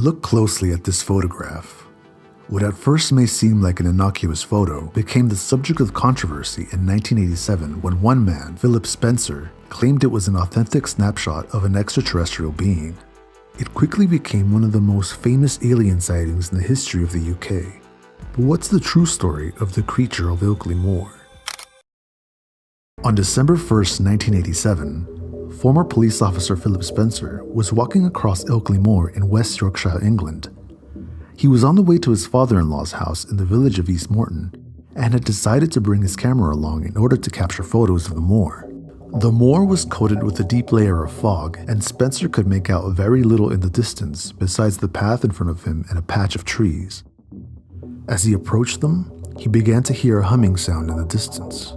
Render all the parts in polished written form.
Look closely at this photograph. What at first may seem like an innocuous photo became the subject of controversy in 1987 when one man, Philip Spencer, claimed it was an authentic snapshot of an extraterrestrial being. It quickly became one of the most famous alien sightings in the history of the UK. But what's the true story of the creature of Ilkley Moor? On December 1st, 1987, former police officer Philip Spencer was walking across Ilkley Moor in West Yorkshire, England. He was on the way to his father-in-law's house in the village of East Morton and had decided to bring his camera along in order to capture photos of the moor. The moor was coated with a deep layer of fog, and Spencer could make out very little in the distance besides the path in front of him and a patch of trees. As he approached them, he began to hear a humming sound in the distance.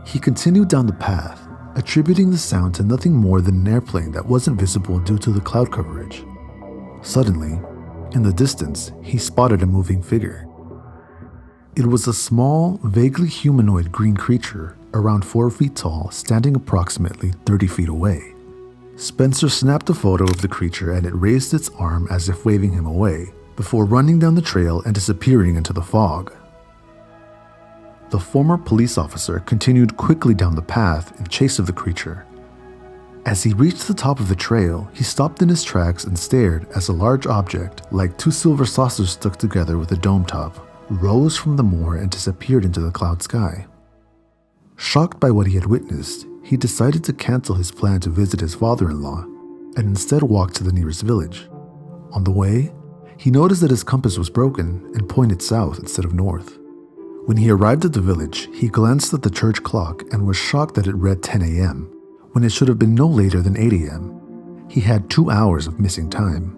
He continued down the path, attributing the sound to nothing more than an airplane that wasn't visible due to the cloud coverage. Suddenly, in the distance, he spotted a moving figure. It was a small, vaguely humanoid green creature, around 4 feet tall, standing approximately 30 feet away. Spencer snapped a photo of the creature and it raised its arm as if waving him away, before running down the trail and disappearing into the fog. The former police officer continued quickly down the path in chase of the creature. As he reached the top of the trail, he stopped in his tracks and stared as a large object, like 2 silver saucers stuck together with a dome top, rose from the moor and disappeared into the cloud sky. Shocked by what he had witnessed, he decided to cancel his plan to visit his father-in-law and instead walked to the nearest village. On the way, he noticed that his compass was broken and pointed south instead of north. When he arrived at the village, he glanced at the church clock and was shocked that it read 10 a.m., when it should have been no later than 8 a.m. He had 2 hours of missing time.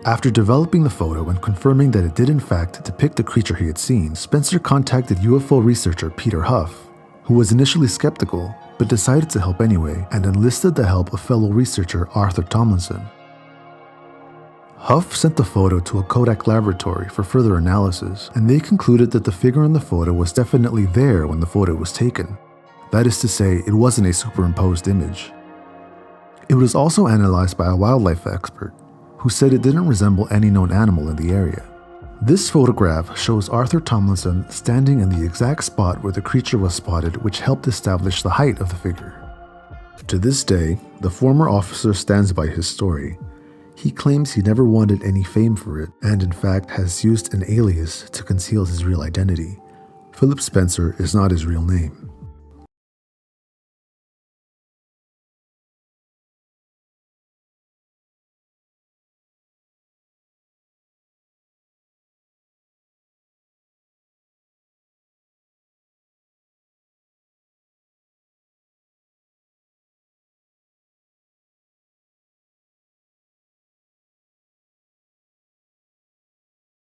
After developing the photo and confirming that it did in fact depict the creature he had seen, Spencer contacted UFO researcher Peter Huff, who was initially skeptical but decided to help anyway and enlisted the help of fellow researcher Arthur Tomlinson. Huff sent the photo to a Kodak laboratory for further analysis, and they concluded that the figure in the photo was definitely there when the photo was taken. That is to say, it wasn't a superimposed image. It was also analyzed by a wildlife expert, who said it didn't resemble any known animal in the area. This photograph shows Arthur Tomlinson standing in the exact spot where the creature was spotted, which helped establish the height of the figure. To this day, the former officer stands by his story. He claims he never wanted any fame for it, and in fact has used an alias to conceal his real identity. Philip Spencer is not his real name.